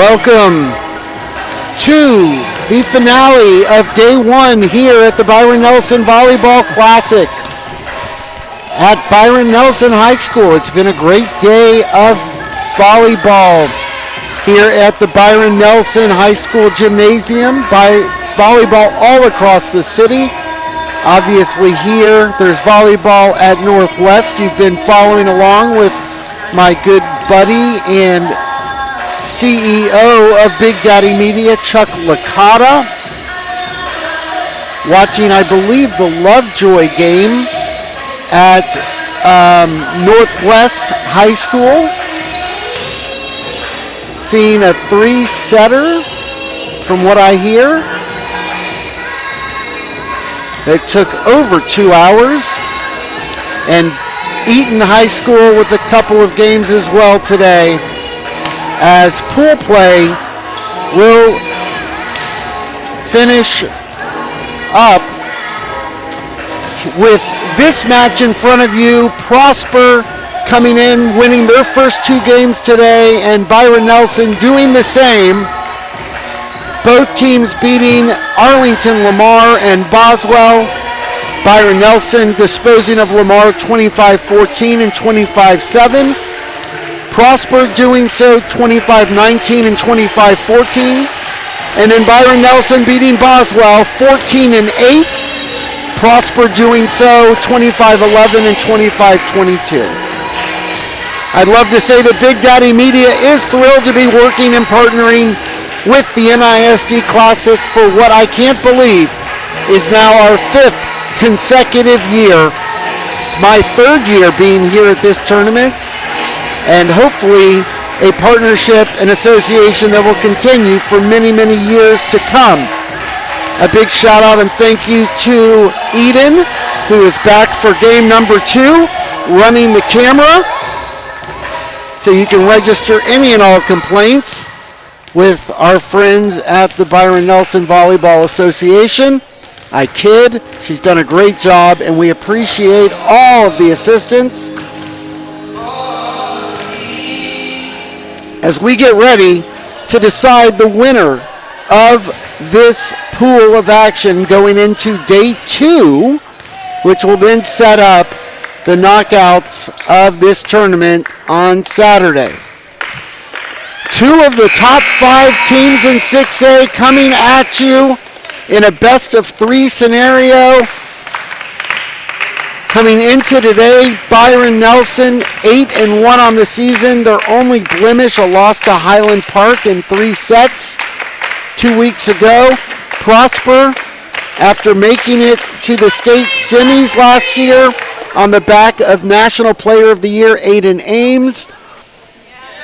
Welcome to the finale of day one here at the Byron Nelson Volleyball Classic at Byron Nelson High School. It's been a great day of volleyball here at the Byron Nelson High School Gymnasium. By volleyball all across the city. Obviously here, there's volleyball at Northwest. You've been following along with my good buddy and CEO of Big Daddy Media, Chuck Licata. Watching, I believe, the Lovejoy game at Northwest High School. Seeing a three-setter, from what I hear. It took over 2 hours. And Eaton High School with a couple of games as well today, as pool play will finish up with this match in front of you. Prosper coming in, winning their first two games today, and Byron Nelson doing the same. Both teams beating Arlington, Lamar, and Boswell. Byron Nelson disposing of Lamar 25-14 and 25-7. Prosper doing so 25-19 and 25-14. And then Byron Nelson beating Boswell 14-8. Prosper doing so 25-11 and 25-22. I'd love to say that Big Daddy Media is thrilled to be working and partnering with the NISD Classic for what I can't believe is now our fifth consecutive year. It's my third year being here at this tournament, and hopefully a partnership and association that will continue for many, many years to come. A big shout out and thank you to Eden, who is back for game number 2, running the camera. So you can register any and all complaints with our friends at the Byron Nelson Volleyball Association. I kid, she's done a great job, and we appreciate all of the assistance. As we get ready to decide the winner of this pool of action going into day 2, which will then set up the knockouts of this tournament on Saturday. 2 of the top 5 teams in 6A coming at you in a best of 3 scenario. Coming into today, Byron Nelson 8-1 on the season. Their only blemish, a loss to Highland Park in 3 sets 2 weeks ago. Prosper, after making it to the state semis last year on the back of National Player of the Year Aiden Ames.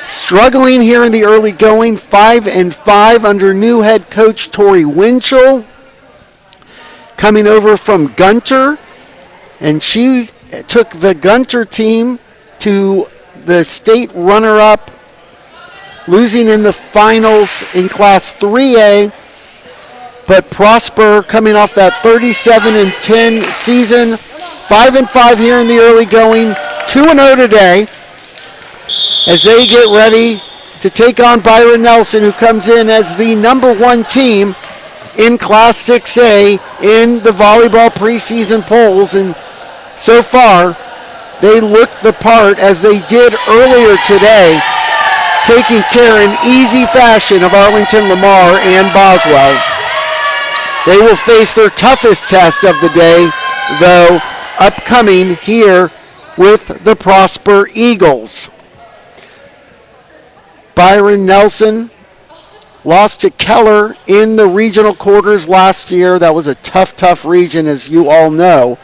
Struggling here in the early going, 5-5 under new head coach Tori Winchell. Coming over from Gunter, and she took the Gunter team to the state runner-up, losing in the finals in Class 3A. But Prosper coming off that 37-10 season, 5-5 here in the early going, 2-0 today, as they get ready to take on Byron Nelson, who comes in as the number 1 team in Class 6A in the volleyball preseason polls. And so far, they look the part, as they did earlier today, taking care in easy fashion of Arlington, Lamar, and Boswell. They will face their toughest test of the day, though, upcoming here with the Prosper Eagles. Byron Nelson lost to Keller in the regional quarters last year. That was a tough region, as you all know.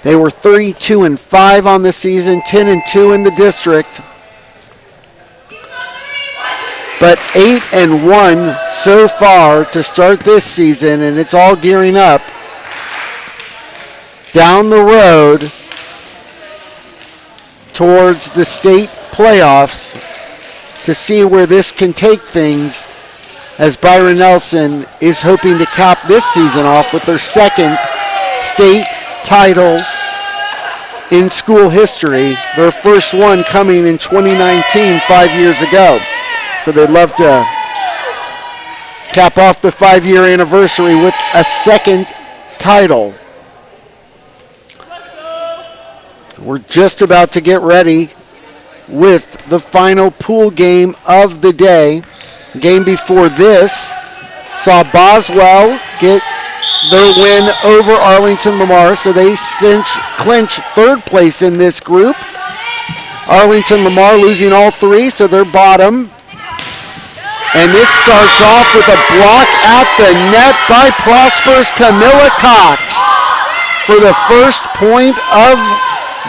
They were 32-5 on the season, 10-2 in the district. But 8-1 so far to start this season, and it's all gearing up down the road towards the state playoffs to see where this can take things, as Byron Nelson is hoping to cap this season off with their second state title in school history, their first one coming in 2019, 5 years ago. So they'd love to cap off the 5-year anniversary with a second title. We're just about to get ready with the final pool game of the day. Game before this saw Boswell get their win over Arlington Lamar, so they clinch third place in this group. Arlington Lamar losing all three, so they're bottom. And this starts off with a block at the net by Prosper's Camilla Cox for the first point of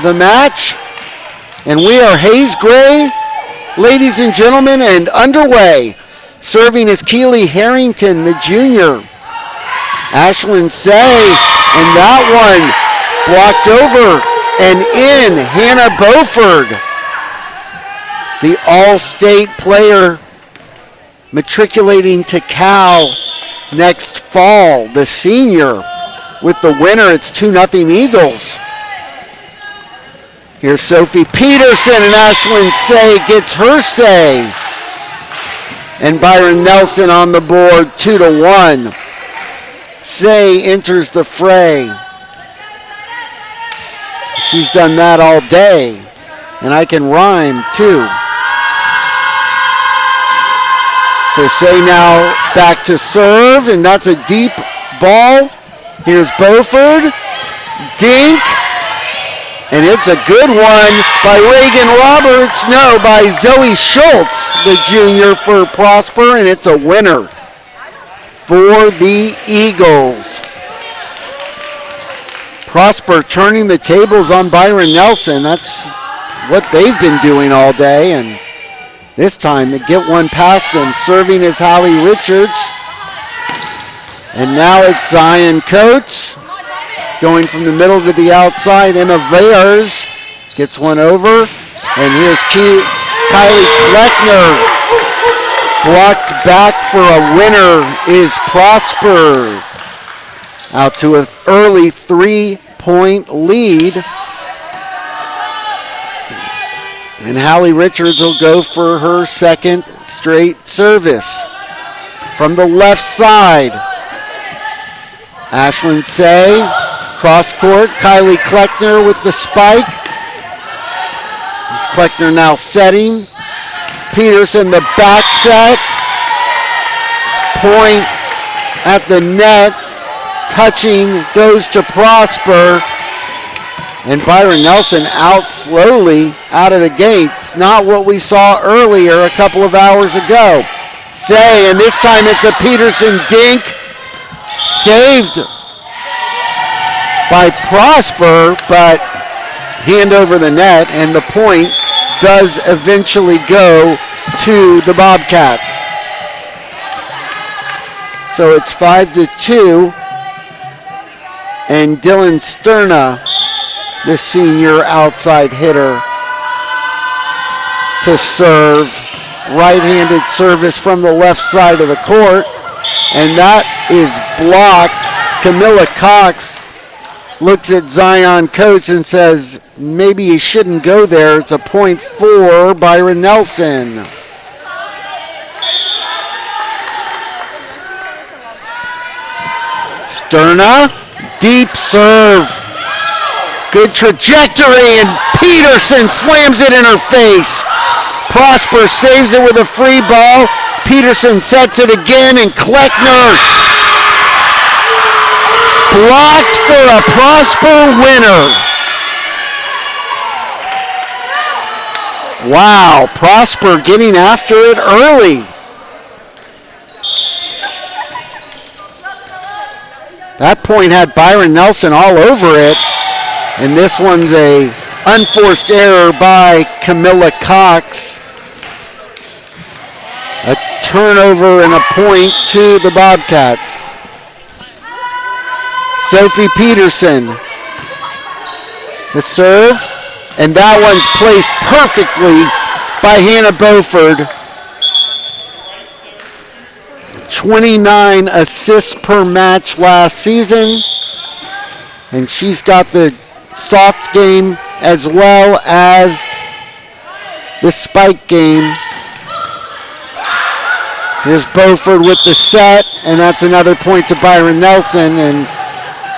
the match. And we are Hayes Gray, ladies and gentlemen, and underway. Serving is Keely Harrington, the junior. Ashlyn Say, and that one blocked over and in. Hannah Beauford, the all-state player matriculating to Cal next fall, the senior. With the winner, it's 2-0 Eagles. Here's Sophie Peterson, and Ashlyn Say gets her say. And Byron Nelson on the board, 2-1. Say enters the fray. She's done that all day. And I can rhyme, too. So Say now back to serve, and that's a deep ball. Here's Beauford. Dink. And it's a good one by Reagan Roberts. No, by Zoe Schultz, the junior for Prosper, and it's a winner for the Eagles. Prosper turning the tables on Byron Nelson. That's what they've been doing all day, and this time they get one past them. Serving is Hallie Richards. And now it's Zion Coates. Going from the middle to the outside, Emma Vayers gets one over. And here's Kylie Kleckner. Blocked back for a winner is Prosper. Out to an early 3-point lead. And Hallie Richards will go for her second straight service. From the left side, Ashlyn Say. Cross court, Kylie Kleckner with the spike. Kleckner now setting. Peterson the back set. Point at the net. Touching goes to Prosper. And Byron Nelson out slowly out of the gates. Not what we saw earlier a couple of hours ago. Say, and this time it's a Peterson dink. Saved by Prosper, but hand over the net, and the point does eventually go to the Bobcats. So it's 5-2, and Dylan Sterna, the senior outside hitter, to serve. Right-handed service from the left side of the court, and that is blocked. Camilla Cox looks at Zion Coates and says, maybe you shouldn't go there. It's a point for Byron Nelson. Sterna, deep serve. Good trajectory, and Peterson slams it in her face. Prosper saves it with a free ball. Peterson sets it again, and Kleckner blocked for a Prosper winner. Wow, Prosper getting after it early. That point had Byron Nelson all over it, and this one's a unforced error by Camilla Cox. A turnover and a point to the Bobcats. Sophie Peterson, the serve, and that one's placed perfectly by Hannah Beauford. 29 assists per match last season, and she's got the soft game as well as the spike game. Here's Beaufort with the set, and that's another point to Byron Nelson, and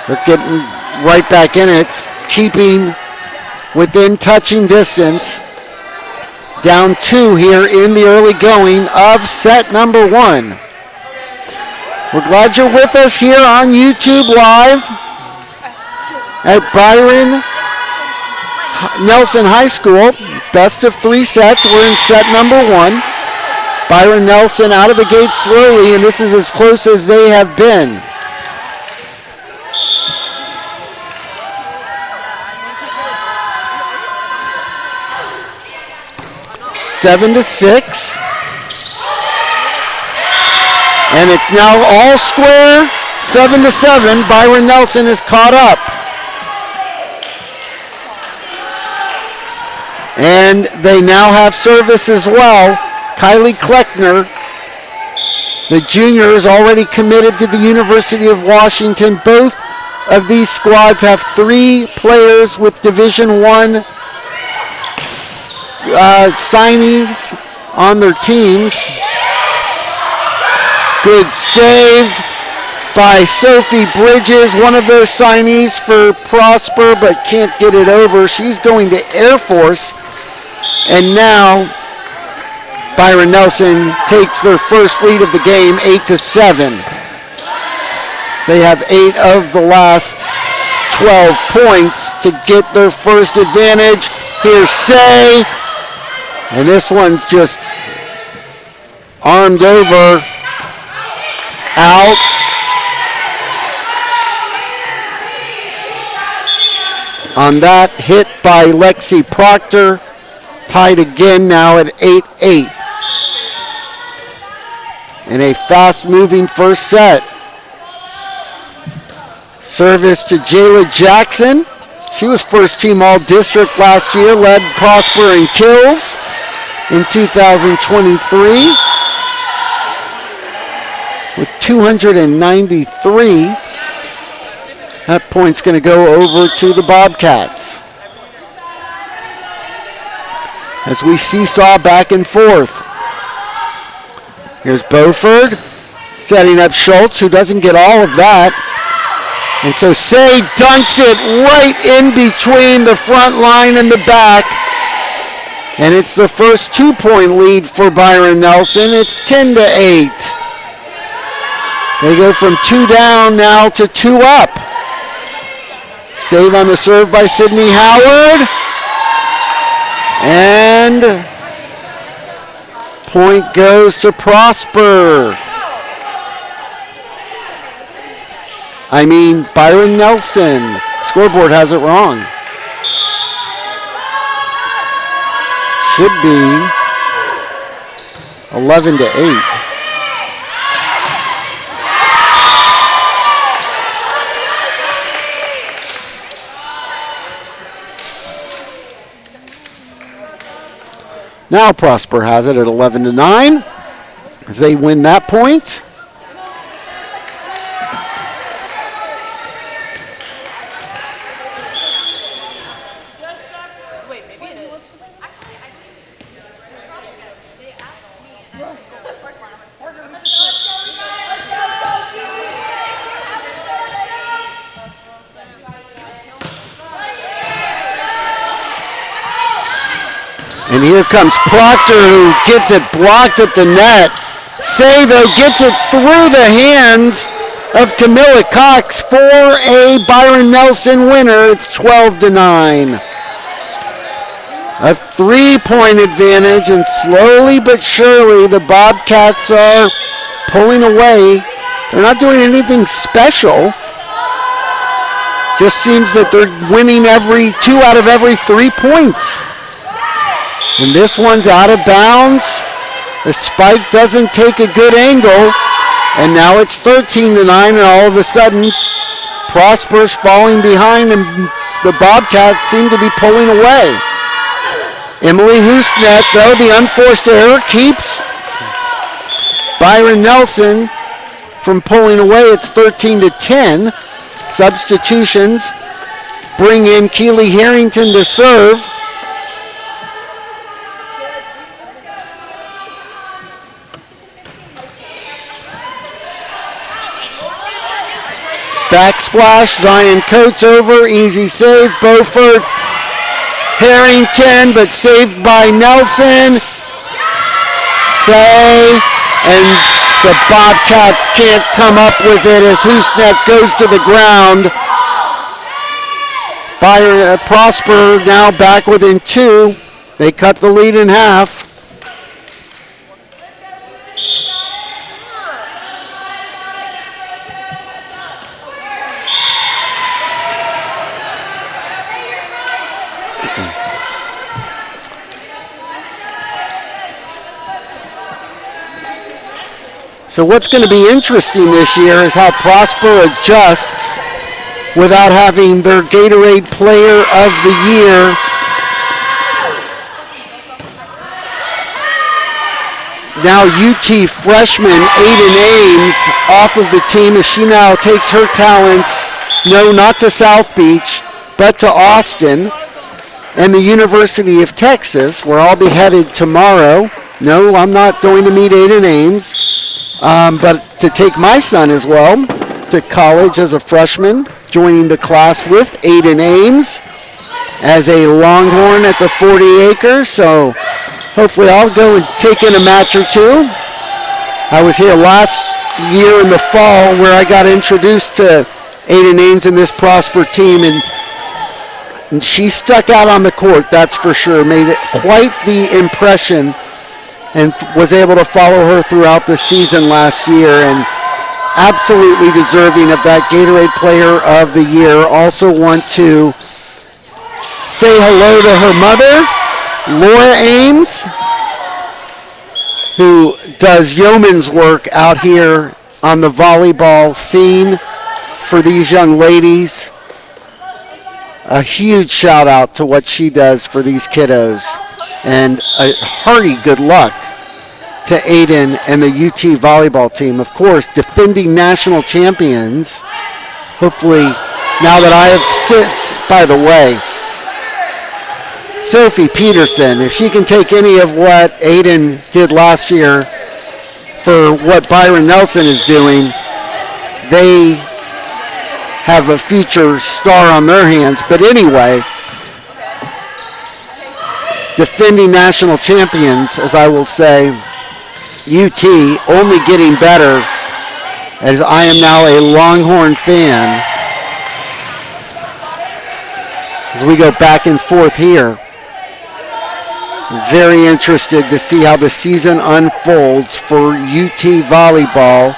they're getting right back in it, keeping within touching distance. Down 2 here in the early going of set number 1. We're glad you're with us here on YouTube Live at Byron Nelson High School. Best of 3 sets. We're in set number 1. Byron Nelson out of the gate slowly, and this is as close as they have been. Seven to 6. And it's now all square. 7 to 7. Byron Nelson is caught up. And they now have service as well. Kylie Kleckner, the junior, is already committed to the University of Washington. Both of these squads have 3 players with Division I signees on their teams. Good save by Sophie Bridges, one of those signees for Prosper, but can't get it over. She's going to Air Force. And now Byron Nelson takes their first lead of the game, 8 to 7. So they have 8 of the last 12 points to get their first advantage. Here's Say, and this one's just armed over, out. On that hit by Lexi Proctor, tied again now at 8-8. In a fast-moving first set. Service to Jayla Jackson. She was first team All-District last year, led Prosper in kills in 2023 with 293. That point's going to go over to the Bobcats as we seesaw back and forth. Here's Beaufort setting up Schultz, who doesn't get all of that. And so Say dunks it right in between the front line and the back. And it's the first 2-point lead for Byron Nelson. It's 10 to 8. They go from 2 down now to 2 up. Save on the serve by Sydney Howard. And point goes to Prosper. Byron Nelson. Scoreboard has it wrong. Should be 11 to 8. Now Prosper has it at 11 to 9 as they win that point. And here comes Proctor, who gets it blocked at the net. Say, though, gets it through the hands of Camilla Cox for a Byron Nelson winner. It's 12 to 9. A 3-point advantage, and slowly but surely the Bobcats are pulling away. They're not doing anything special. Just seems that they're winning 2 out of every 3 points. And this one's out of bounds. The spike doesn't take a good angle. And now it's 13 to 9, and all of a sudden, Prosper's falling behind, and the Bobcats seem to be pulling away. Emily Hoostnet, though, the unforced error keeps Byron Nelson from pulling away. It's 13 to 10. Substitutions bring in Keely Harrington to serve. Backsplash, Zion Coates over, easy save. Beaufort, Harrington, but saved by Nelson. Say, and the Bobcats can't come up with it as Hoosnet goes to the ground. Byron Prosper now back within 2. They cut the lead in half. So what's going to be interesting this year is how Prosper adjusts without having their Gatorade Player of the Year. Now UT freshman Aiden Ames off of the team as she now takes her talents, no, not to South Beach, but to Austin and the University of Texas, where I'll be headed tomorrow. No, I'm not going to meet Aiden Ames. But to take my son as well to college as a freshman, joining the class with Aiden Ames as a Longhorn at the 40 acres. So hopefully I'll go and take in a match or 2. I was here last year in the fall where I got introduced to Aiden Ames and this Prosper team, and she stuck out on the court, that's for sure. Made it quite the impression, and was able to follow her throughout the season last year, and absolutely deserving of that Gatorade Player of the Year. Also want to say hello to her mother, Laura Ames, who does yeoman's work out here on the volleyball scene for these young ladies. A huge shout out to what she does for these kiddos, and a hearty good luck to Aiden and the UT volleyball team. Of course, defending national champions. Hopefully, now that I have, by the way, Sophie Peterson, if she can take any of what Aiden did last year for what Byron Nelson is doing, they have a future star on their hands. But anyway, defending national champions, as I will say, UT only getting better as I am now a Longhorn fan as we go back and forth here. Very interested to see how the season unfolds for UT volleyball,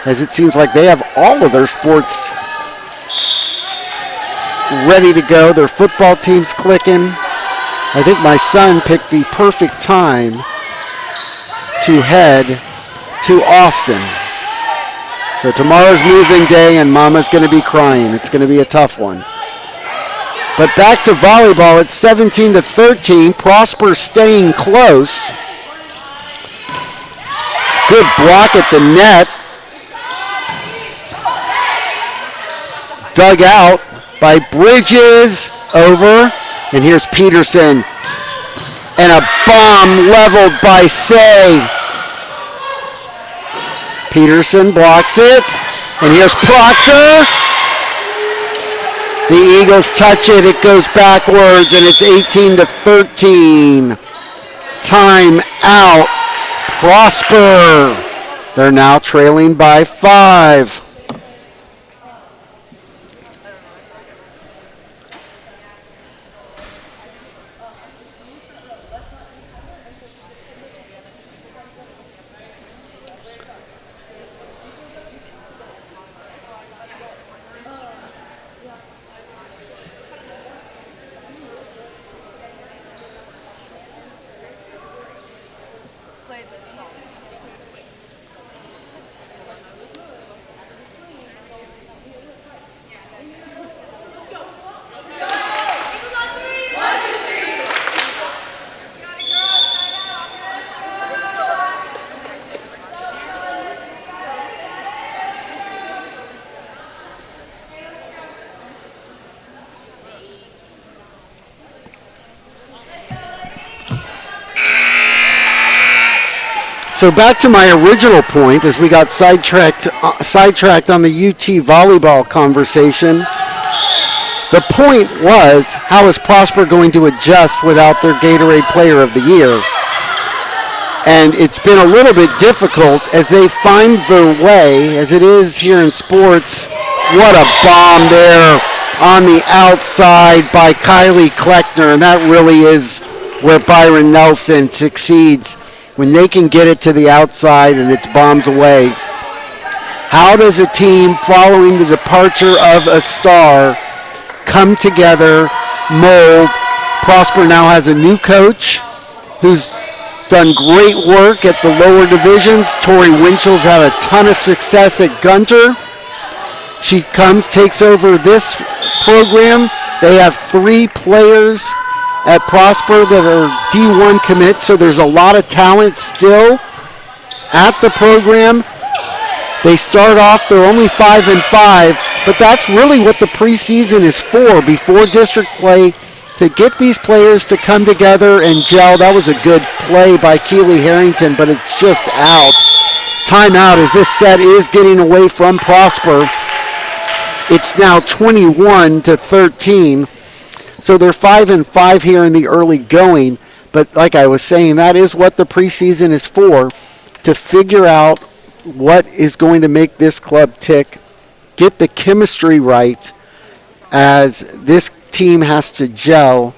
as it seems like they have all of their sports ready to go. Their football team's clicking. I think my son picked the perfect time to head to Austin. So tomorrow's moving day and Mama's going to be crying. It's going to be a tough one. But back to volleyball, it's 17-13. Prosper staying close. Good block at the net. Dug out by Bridges, over. And here's Peterson. And a bomb leveled by Say. Peterson blocks it. And here's Proctor. The Eagles touch it. It goes backwards, and it's 18-13. Time out. Prosper. They're now trailing by 5. So back to my original point, as we got sidetracked on the UT volleyball conversation. The point was, how is Prosper going to adjust without their Gatorade Player of the Year? And it's been a little bit difficult as they find their way, as it is here in sports. What a bomb there on the outside by Kylie Kleckner, and that really is where Byron Nelson succeeds, when they can get it to the outside and it's bombs away. How does a team following the departure of a star come together, mold? Prosper now has a new coach who's done great work at the lower divisions. Tori Winchell's had a ton of success at Gunter. She comes, takes over this program. They have 3 players at Prosper that are D1 commits, so there's a lot of talent still at the program. They start off, they're only 5-5, but that's really what the preseason is for, before district play, to get these players to come together and gel. That was a good play by Keely Harrington, but it's just out. Timeout as this set is getting away from Prosper. It's now 21-13. So they're 5-5 here in the early going. But like I was saying, that is what the preseason is for, to figure out what is going to make this club tick, get the chemistry right, as this team has to gel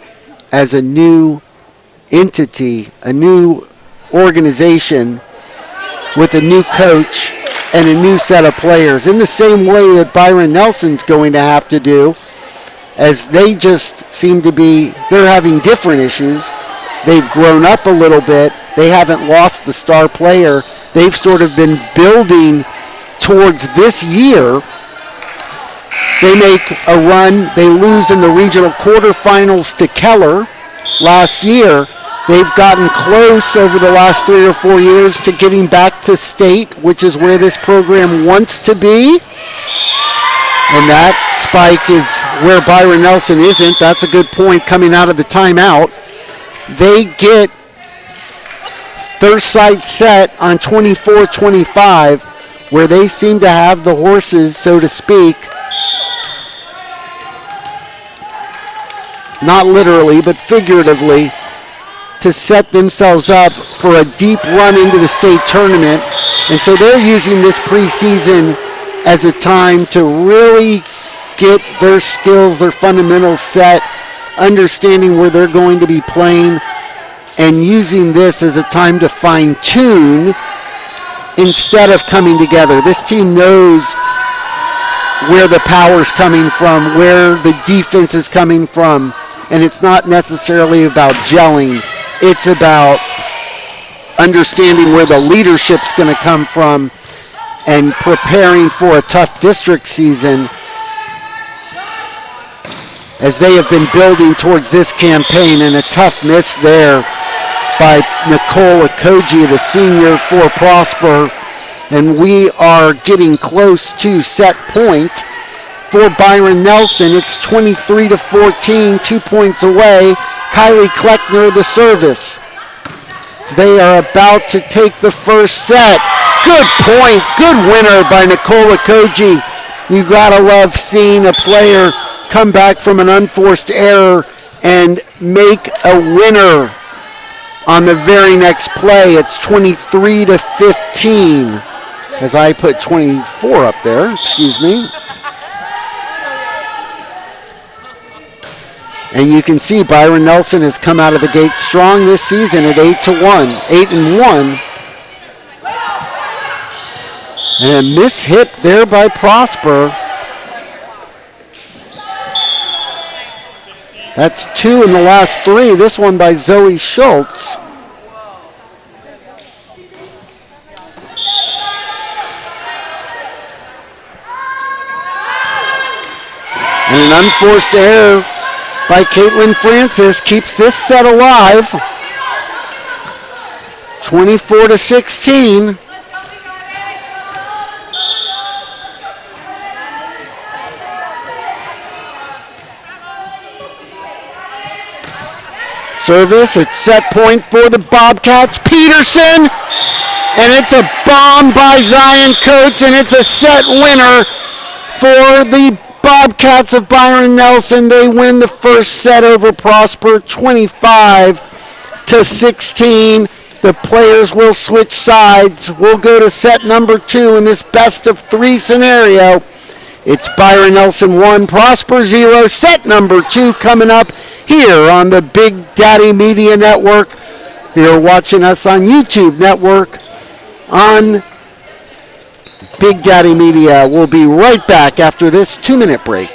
as a new entity, a new organization with a new coach and a new set of players, in the same way that Byron Nelson's going to have to do, as they just seem to be, they're having different issues. They've grown up a little bit. They haven't lost the star player. They've sort of been building towards this year. They make a run. They lose in the regional quarterfinals to Keller last year. They've gotten close over the last 3 or 4 years to getting back to state, which is where this program wants to be. And that spike is where Byron Nelson isn't. That's a good point coming out of the timeout. They get their sights set on 24-25, where they seem to have the horses, so to speak, not literally, but figuratively, to set themselves up for a deep run into the state tournament. And so they're using this preseason as a time to really get their skills, their fundamentals set, understanding where they're going to be playing, and using this as a time to fine-tune instead of coming together. This team knows where the power's coming from, where the defense is coming from, and it's not necessarily about gelling. It's about understanding where the leadership's going to come from and preparing for a tough district season, as they have been building towards this campaign. And a tough miss there by Nicole Okoji, the senior for Prosper. And we are getting close to set point for Byron Nelson. It's 23-14, 2 points away. Kylie Kleckner, the service. They are about to take the first set. Good point. Good winner by Nicole Okoji. You gotta love seeing a player come back from an unforced error and make a winner on the very next play. It's 23-15, as I put 24 up there, excuse me. And you can see Byron Nelson has come out of the gate strong this season at 8-1. And a miss-hit there by Prosper. That's 2 in the last 3. This one by Zoe Schultz. And an unforced error by Caitlin Francis keeps this set alive. 24-16. Service at set point for the Bobcats. Peterson And it's a bomb by Zion Coates, and it's a set winner for the Bobcats of Byron Nelson. They win the first set over Prosper, 25-16. The players will switch sides. We'll go to set number 2 in this best of 3 scenario. It's Byron Nelson 1, Prosper 0. Set number 2 coming up here on the Big Daddy Media Network. You're watching us on YouTube Network on Big Daddy Media. We'll be right back after this 2-minute break.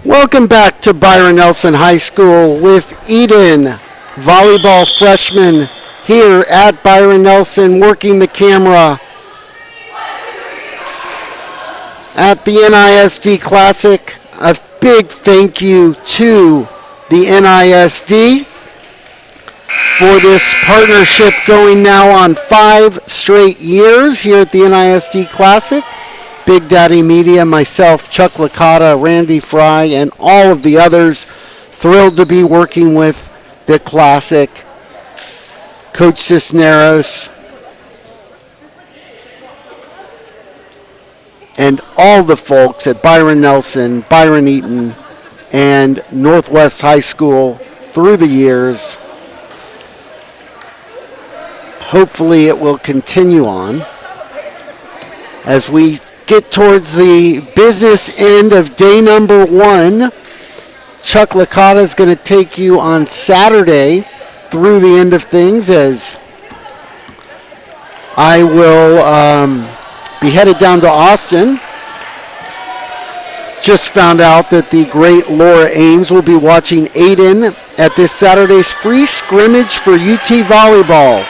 Welcome back to Byron Nelson High School with Eden, volleyball freshman here at Byron Nelson, working the camera at the NISD Classic. A big thank you to the NISD for this partnership going now on 5 straight years here at the NISD Classic. Big Daddy Media, myself, Chuck Licata, Randy Fry, and all of the others. Thrilled to be working with the Classic. Coach Cisneros. And all the folks at Byron Nelson, Byron Eaton, and Northwest High School through the years. Hopefully it will continue on as we get towards the business end of day number 1. Chuck Licata is going to take you on Saturday through the end of things, as I will be headed down to Austin. Just found out that the great Laura Ames will be watching Aiden at this Saturday's free scrimmage for UT Volleyball.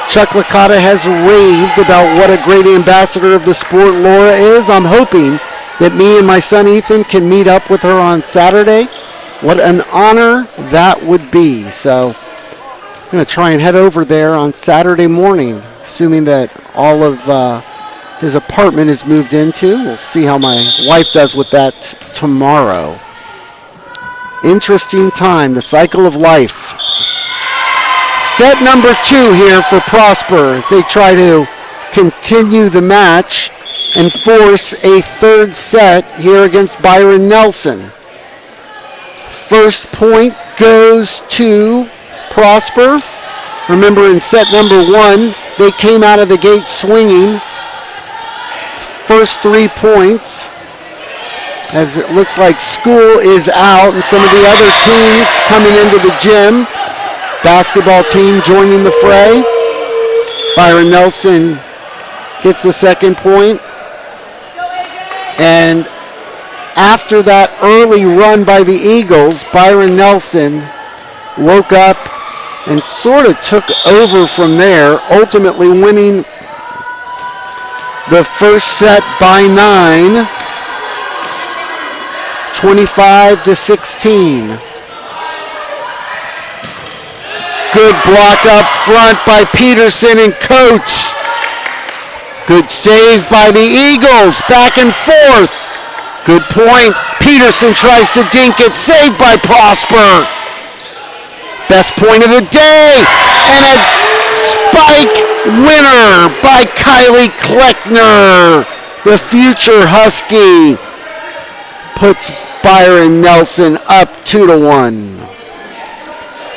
Chuck Licata has raved about what a great ambassador of the sport Laura is. I'm hoping that me and my son Ethan can meet up with her on Saturday. What an honor that would be. So I'm going to try and head over there on Saturday morning, assuming that all of his apartment is moved into. We'll see how my wife does with that tomorrow. Interesting time, the cycle of life. Set number 2 here for Prosper as they try to continue the match and force a third set here against Byron Nelson. First point goes to Prosper. Remember, in set number 1, they came out of the gate swinging. first 3 points, as it looks like school is out and some of the other teams coming into the gym. Basketball team joining the fray. Byron Nelson gets the second point. And after that early run by the Eagles, Byron Nelson woke up and sort of took over from there, ultimately winning the first set by 9, 25-16. Good block up front by Peterson and Coates. Good save by the Eagles, back and forth. Good point. Peterson tries to dink it, saved by Prosper. Best point of the day, and a spike winner by Kylie Kleckner. The future Husky puts Byron Nelson up 2-1.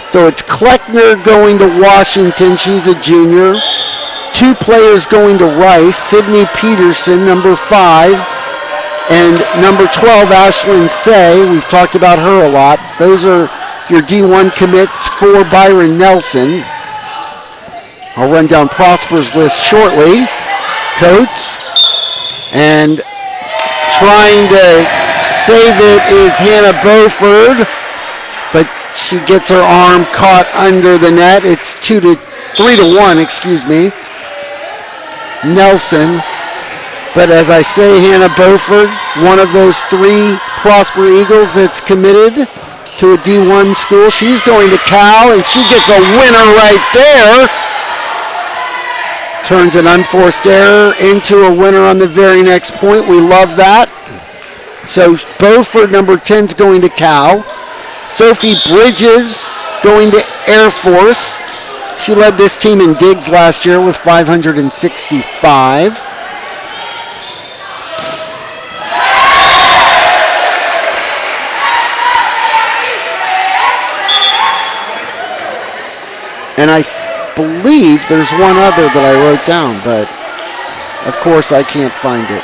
So it's Kleckner going to Washington. She's a junior. 2 players going to Rice. Sydney Peterson, number 5, and number 12, Ashlyn Say. We've talked about her a lot. Those are your D1 commits for Byron Nelson. I'll run down Prosper's list shortly. Coates, and trying to save it is Hannah Beauford, but she gets her arm caught under the net. It's 3-1, excuse me. Nelson. But as I say, Hannah Beauford, one of those 3 Prosper Eagles that's committed to a D1 school. She's going to Cal, and she gets a winner right there. Turns an unforced error into a winner on the very next point. We love that. So Beaufort, number 10, is going to Cal. Sophie Bridges going to Air Force. She led this team in digs last year with 565. And I believe there's one other that I wrote down, but of course I can't find it.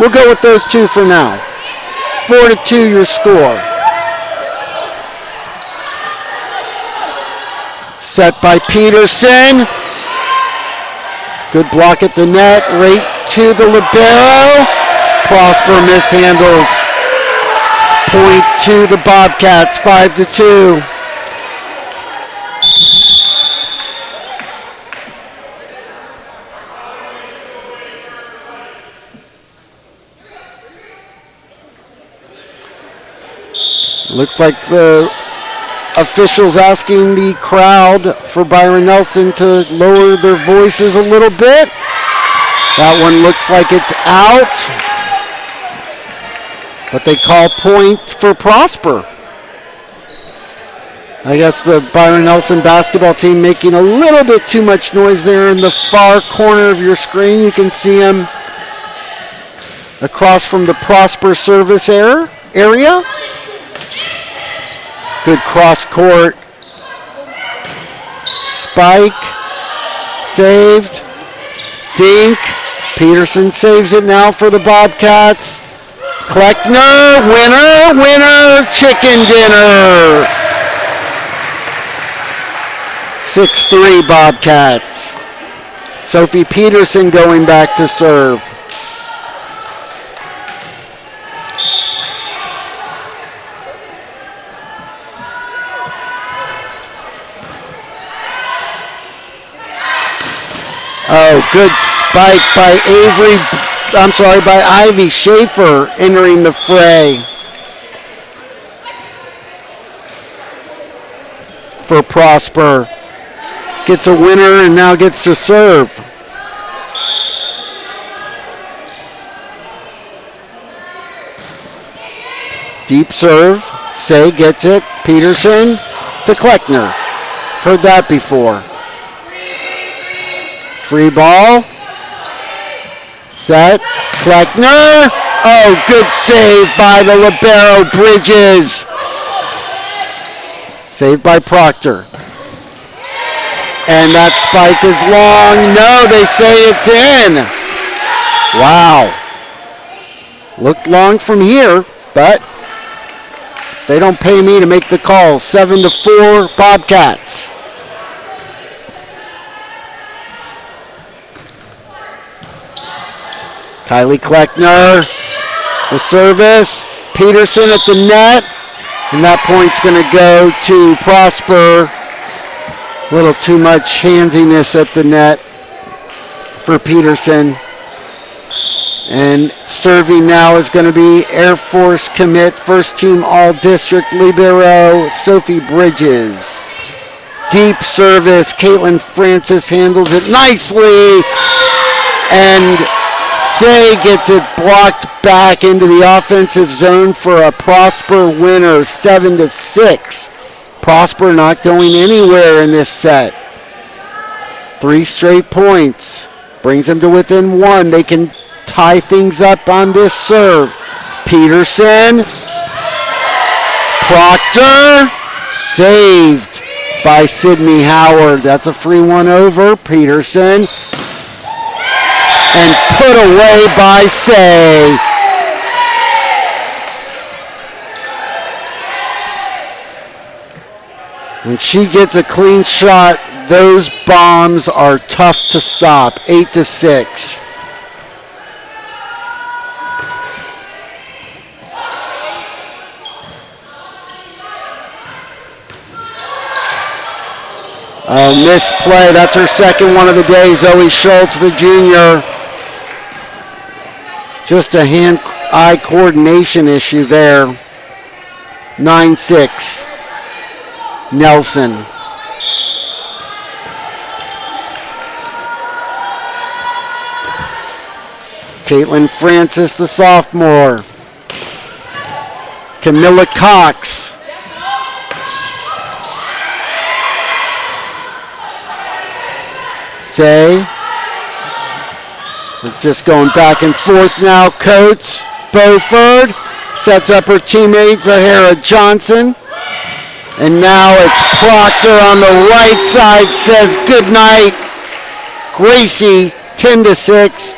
We'll go with those 2 for now. 4-2 your score. Set by Peterson. Good block at the net. Right to the libero. Prosper mishandles. Point to the Bobcats, 5-2. Looks like the officials asking the crowd for Byron Nelson to lower their voices a little bit. That one looks like it's out. But they call point for Prosper. I guess the Byron Nelson basketball team making a little bit too much noise there in the far corner of your screen. You can see them across from the Prosper service area. Good cross court. Spike. Saved. Dink. Peterson saves it now for the Bobcats. Kleckner, winner, chicken dinner. 6-3 Bobcats. Sophie Peterson going back to serve. Oh, good spike by Ivy Schaefer entering the fray for Prosper. Gets a winner and now gets to serve. Deep serve. Say gets it. Peterson to Kleckner. Heard that before. Free ball. Set. Kleckner. Oh, good save by the libero Bridges. Saved by Proctor. And that spike is long. No, they say it's in. Wow. Looked long from here, but they don't pay me to make the call. 7-4 Bobcats. Kylie Kleckner, the service. Peterson at the net. And that point's going to go to Prosper. A little too much handsiness at the net for Peterson. And serving now is going to be Air Force commit, first team all-district libero, Sophie Bridges. Deep service, Caitlin Francis handles it nicely. And Say gets it blocked back into the offensive zone for a Prosper winner, 7-6. Prosper not going anywhere in this set. 3 straight points. Brings them to within 1. They can tie things up on this serve. Peterson. Proctor. Saved by Sydney Howard. That's a free one over. Peterson. And put away by Say. When she gets a clean shot, those bombs are tough to stop. 8-6. Oh, misplay. That's her second one of the day. Zoe Schultz, the junior. Just a hand-eye coordination issue there. 9-6. Nelson. Caitlin Francis, the sophomore. Camilla Cox. Say. We're just going back and forth now. Coates, Beauford sets up her teammate Zahara Johnson. And now it's Proctor on the right side, says good night. Gracie, 10-6.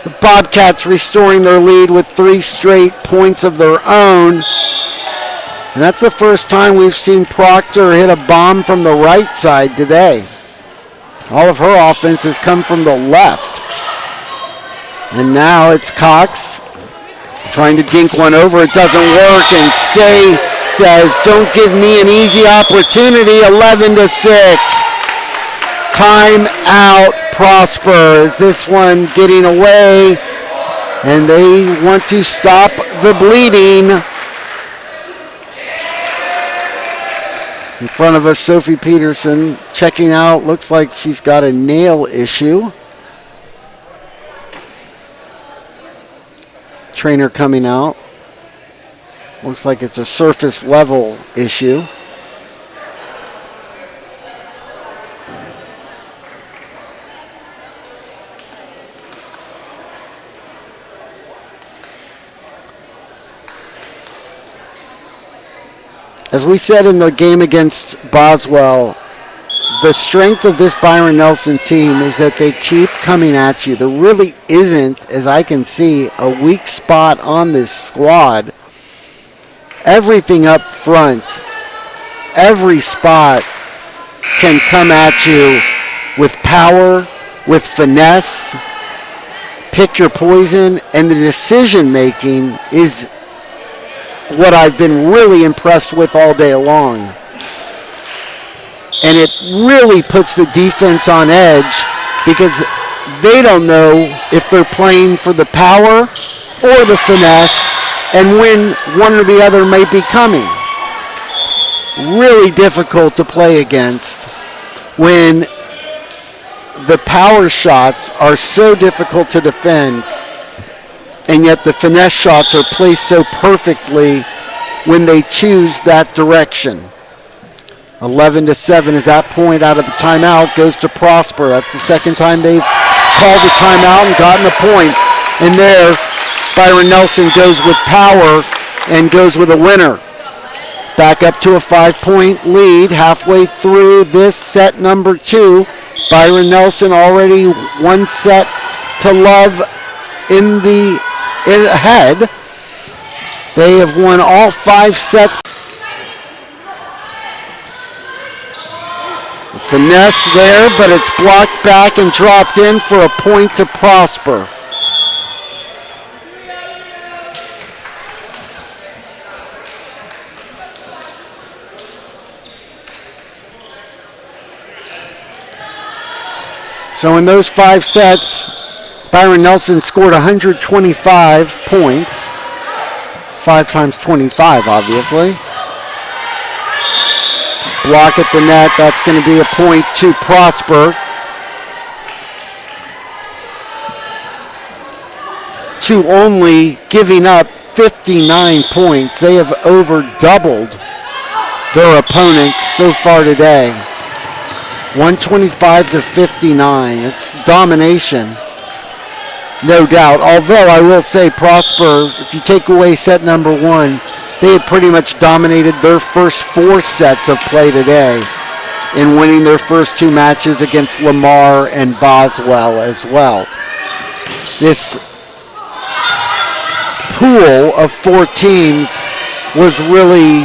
The Bobcats restoring their lead with 3 straight points of their own. And that's the first time we've seen Proctor hit a bomb from the right side today. All of her offense has come from the left. And now it's Cox trying to dink one over. It doesn't work. And Say says, don't give me an easy opportunity. 11-6. Time out, Prosper. Is this one getting away? And they want to stop the bleeding. In front of us, Sophie Peterson checking out. Looks like she's got a nail issue. Trainer coming out. Looks like it's a surface level issue. As we said in the game against Boswell, the strength of this Byron Nelson team is that they keep coming at you. There really isn't, as I can see, a weak spot on this squad. Everything up front, every spot can come at you with power, with finesse, pick your poison, and the decision making is what I've been really impressed with all day long. And it really puts the defense on edge because they don't know if they're playing for the power or the finesse and when one or the other may be coming. Really difficult to play against when the power shots are so difficult to defend and yet the finesse shots are placed so perfectly when they choose that direction. 11-7 as that point out of the timeout goes to Prosper. That's the second time they've called the timeout and gotten a point. And there, Byron Nelson goes with power and goes with a winner. back up to a 5-point lead halfway through this set number 2. Byron Nelson already 1 set to love in ahead. They have won all 5 sets. Finesse there, but it's blocked back and dropped in for a point to Prosper. So in those 5 sets, Byron Nelson scored 125 points. 5 times 25, obviously. Block at the net, that's going to be a point to Prosper. To only giving up 59 points. They have over doubled their opponents so far today. 125 to 59. It's domination, no doubt. Although I will say Prosper, if you take away set number 1, they had pretty much dominated their first 4 sets of play today in winning their first 2 matches against Lamar and Boswell as well. This pool of 4 teams was really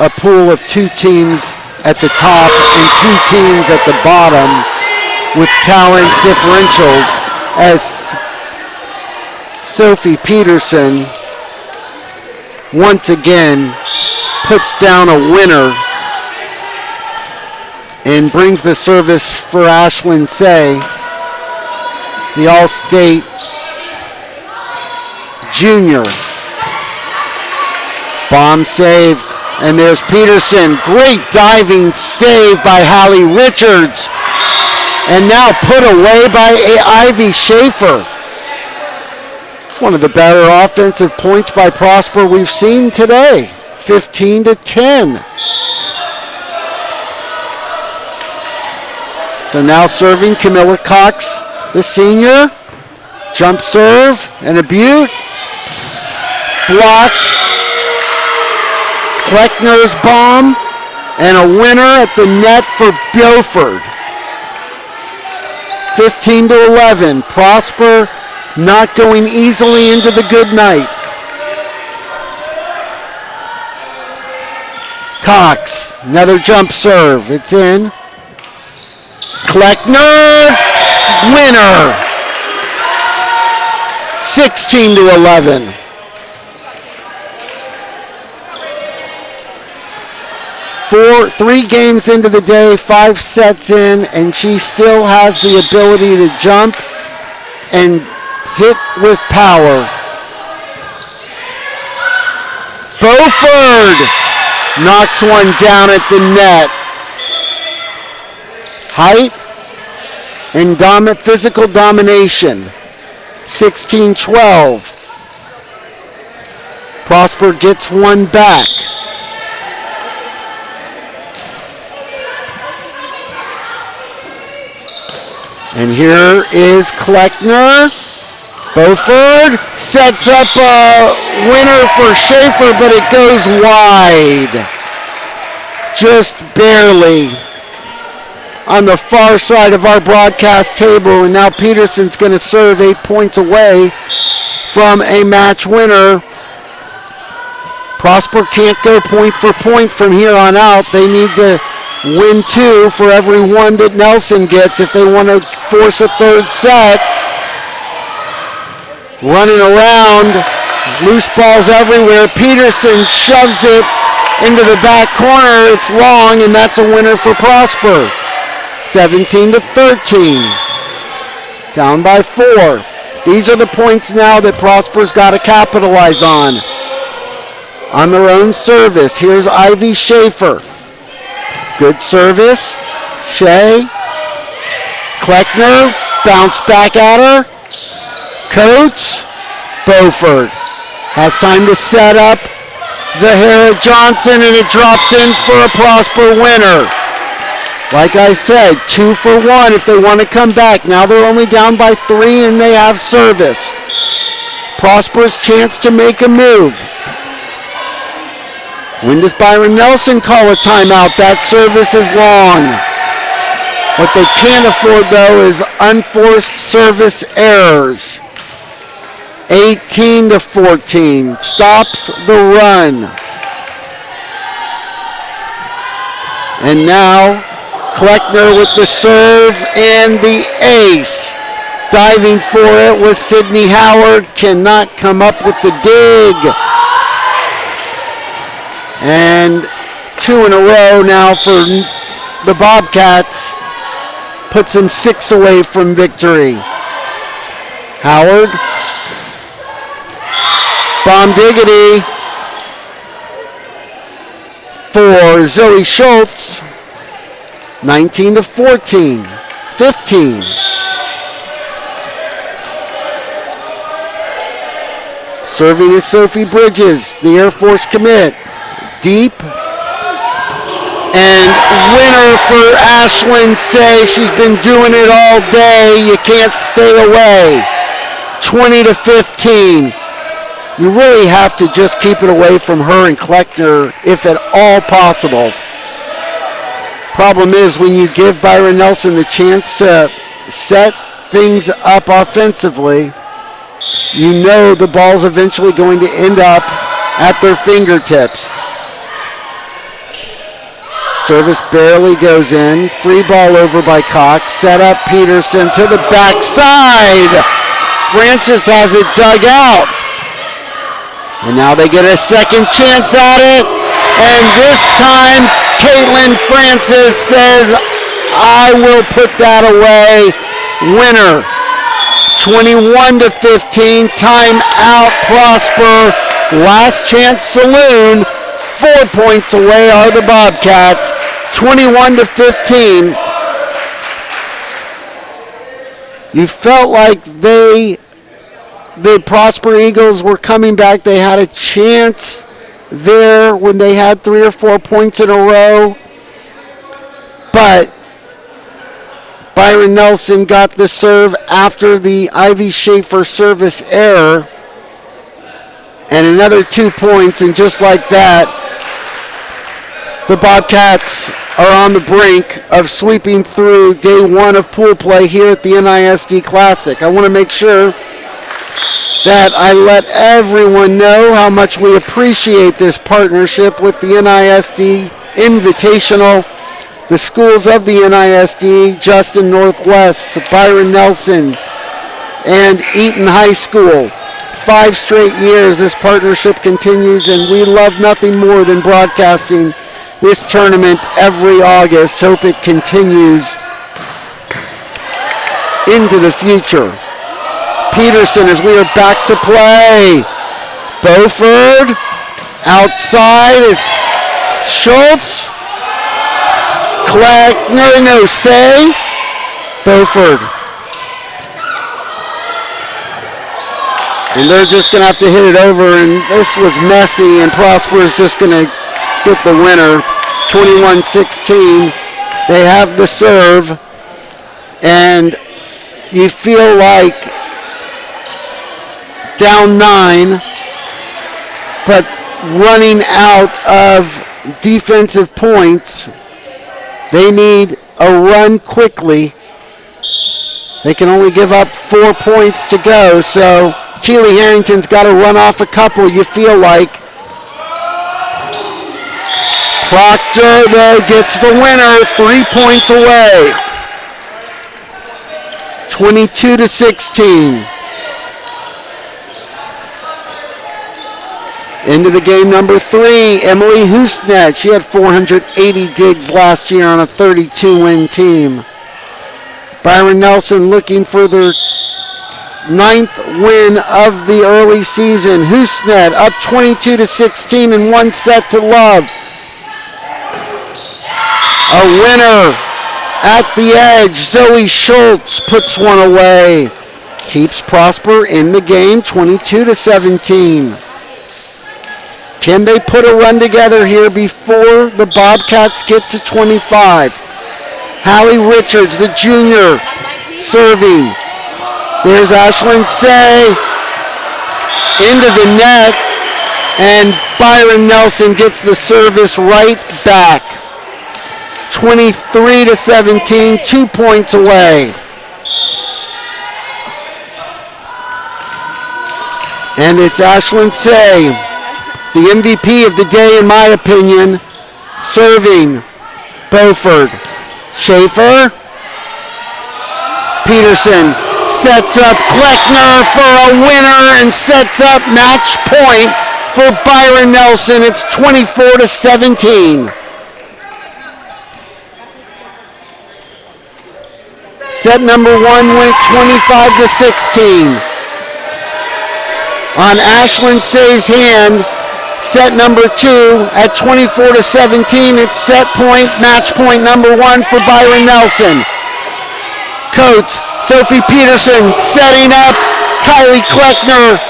a pool of 2 teams at the top and 2 teams at the bottom with talent differentials, as Sophie Peterson once again puts down a winner and brings the service for Ashlyn Say, the All-State junior. Bomb saved. And there's Peterson. Great diving save by Hallie Richards. And now put away by Ivy Schaefer. It's one of the better offensive points by Prosper we've seen today. 15 to 10. So now serving Camilla Cox, the senior. Jump serve and a beaut. Blocked. Kleckner's bomb, and a winner at the net for Beaufort. 15 to 11. Prosper not going easily into the good night. Cox, another jump serve. It's in. Kleckner, winner. 16 to 11. 3 games into the day, 5 sets in, and she still has the ability to jump and hit with power. Beaufort knocks one down at the net. Height and physical domination. 16-12. Prosper gets one back. And here is Kleckner. Beaufort sets up a winner for Schaefer, but it goes wide. Just barely on the far side of our broadcast table. And now Peterson's going to serve 8 points away from a match winner. Prosper can't go point for point from here on out. They need to win 2 for every 1 that Nelson gets if they want to force a 3rd set. Running around, loose balls everywhere. Peterson shoves it into the back corner. It's long, and that's a winner for Prosper. 17 to 13. Down by 4. These are the points now that Prosper's got to capitalize on. On their own service, here's Ivy Schaefer. Good service. Shea. Kleckner. Bounce back at her. Coates. Beaufort has time to set up Zahara Johnson, and it drops in for a Prosper winner. Like I said, 2 for 1 if they want to come back. Now they're only down by 3 and they have service. Prosper's chance to make a move. When does Byron Nelson call a timeout? That service is long. What they can't afford, though, is unforced service errors. 18-14. Stops the run. And now, Kleckner with the serve and the ace. Diving for it was Sidney Howard. Cannot come up with the dig. And 2 in a row now for the Bobcats. Puts them 6 away from victory. Howard. Bomb diggity. For Zoe Schultz. 19-14. 15. Serving is Sophie Bridges, the Air Force commit. Deep. And winner for Ashlyn Say. She's been doing it all day. You can't stay away. 20-15. You really have to just keep it away from her and Kleckner if at all possible. Problem is when you give Byron Nelson the chance to set things up offensively, you know the ball's eventually going to end up at their fingertips. Service barely goes in. Free ball over by Cox. Set up Peterson to the backside. Francis has it dug out. And now they get a second chance at it. And this time, Caitlin Francis says, I will put that away. Winner. 21-15. Timeout Prosper. Last chance saloon. 4 points away are the Bobcats. 21-15. You felt like the Prosper Eagles were coming back. They had a chance there when they had 3 or 4 points in a row. But Byron Nelson got the serve after the Ivy Schaefer service error. And another 2 points, and just like that, the Bobcats are on the brink of sweeping through day 1 of pool play here at the NISD Classic. I want to make sure that I let everyone know how much we appreciate this partnership with the NISD Invitational. The schools of the NISD, Justin Northwest, Byron Nelson, and Eaton High School. 5 straight years this partnership continues, and we love nothing more than broadcasting this tournament every August. Hope it continues into the future. Peterson as we are back to play. Beauford outside is Schultz. Kleckner, no say. Beauford. And they're just going to have to hit it over, and this was messy, and Prosper is just going to get the winner. 21-16. They have the serve, and you feel like down 9, but running out of defensive points. They need a run quickly. They can only give up 4 points to go, so Keely Harrington's got to run off a couple, you feel like. Proctor, though, gets the winner, 3 points away. 22-16. Into the game number 3, Emily Hoostnet. She had 480 digs last year on a 32-win team. Byron Nelson looking for their 9th win of the early season. Hoostnet up 22-16 in 1 set to love. A winner at the edge. Zoe Schultz puts one away. Keeps Prosper in the game, 22-17. Can they put a run together here before the Bobcats get to 25? Hallie Richards, the junior, serving. There's Ashlyn Say into the net. And Byron Nelson gets the service right back. 23-17, 2 points away. And it's Ashlyn Say, the MVP of the day in my opinion, serving Beaufort. Schaefer. Peterson sets up Kleckner for a winner and sets up match point for Byron Nelson. It's 24-17. Set number 1 went 25-16. On Ashlyn Say's hand, set number 2 at 24-17. It's set point, match point number 1 for Byron Nelson. Coates, Sophie Peterson setting up. Kylie Kleckner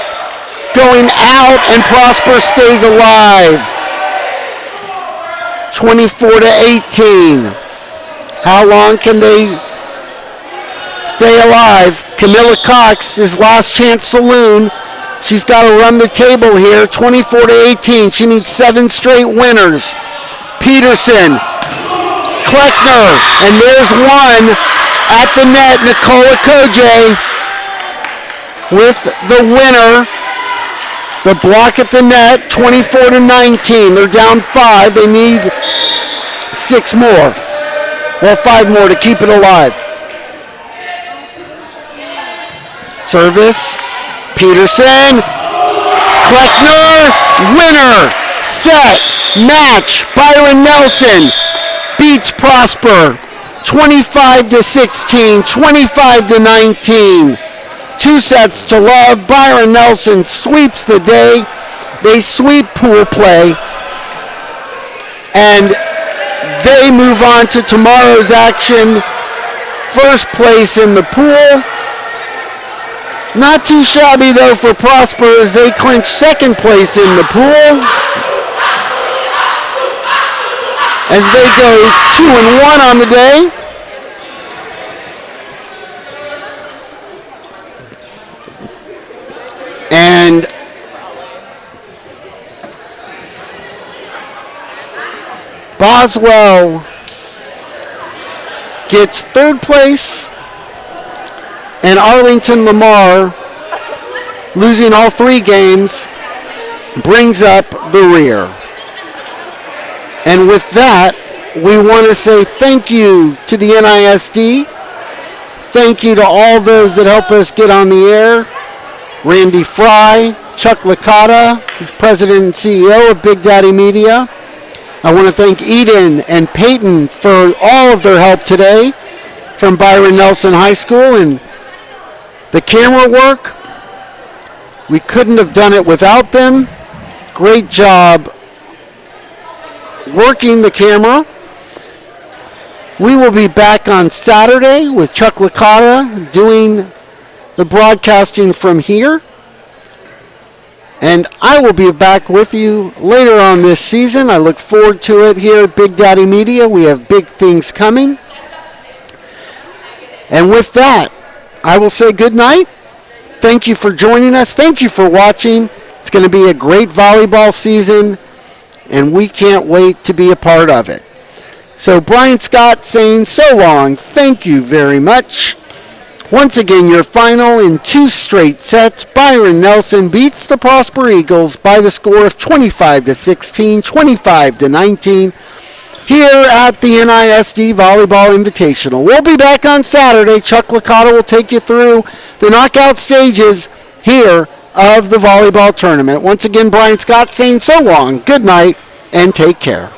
going out, and Prosper stays alive. 24-18. How long can they stay alive? Camilla Cox is Last Chance Saloon. She's got to run the table here. 24-18. She needs 7 straight winners. Peterson, Kleckner, and there's one at the net. Nicola Koje with the winner. The block at the net, 24-19. They're down 5. They need 6 more. Well, 5 more to keep it alive. Service. Peterson. Kleckner. Winner. Set. Match. Byron Nelson beats Prosper. 25-16. 25-19. 2 sets to love. Byron Nelson sweeps the day. They sweep pool play. And they move on to tomorrow's action. First place in the pool. Not too shabby though for Prosper as they clinch second place in the pool. As they go 2-1 on the day. And Boswell gets third place, and Arlington Lamar, losing all 3 games, brings up the rear. And with that, we want to say thank you to the NISD. Thank you to all those that help us get on the air. Randy Fry, Chuck Licata, who's president and CEO of Big Daddy Media. I want to thank Eden and Peyton for all of their help today from Byron Nelson High School. And the camera work, we couldn't have done it without them. Great job working the camera. We will be back on Saturday with Chuck Licata doing the broadcasting from here. And I will be back with you later on this season. I look forward to it here at Big Daddy Media. We have big things coming. And with that, I will say good night. Thank you for joining us. Thank you for watching. It's going to be a great volleyball season, and we can't wait to be a part of it. So Brian Scott saying so long. Thank you very much. Once again, your final in 2 straight sets. Byron Nelson beats the Prosper Eagles by the score of 25-16, 25-19 here at the NISD Volleyball Invitational. We'll be back on Saturday. Chuck Licata will take you through the knockout stages here of the volleyball tournament. Once again, Brian Scott saying so long, good night, and take care.